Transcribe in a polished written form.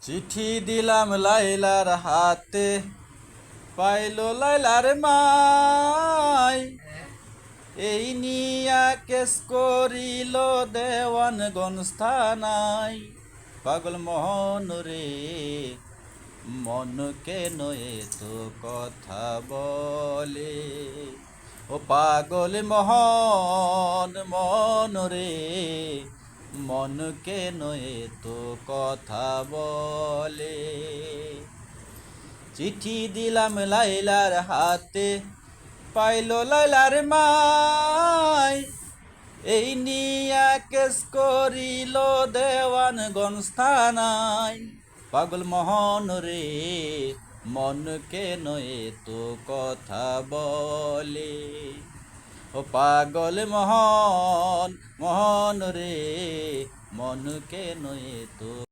চিঠি দিলাম লাইলার হাতে, পাইলো লাইলার মাই। এই নিয়া কেস করিল দেওয়ানগঞ্জ থানায়। পাগল মোহন রে, মন কেন তো কথা বলে? ও পাগল মোহন, মন রে, মন কেন তো কথা বলে? চিঠি দিলাম লাইলার হাতে, পাইলো লাইলার মাই। এই নিয়া কেস করিল দেওয়ানগঞ্জ থানায়। পাগল মোহন রে, মন কেন তো কথা বলে? ও পাগল মোহন, মোহন রে, মন কেন তো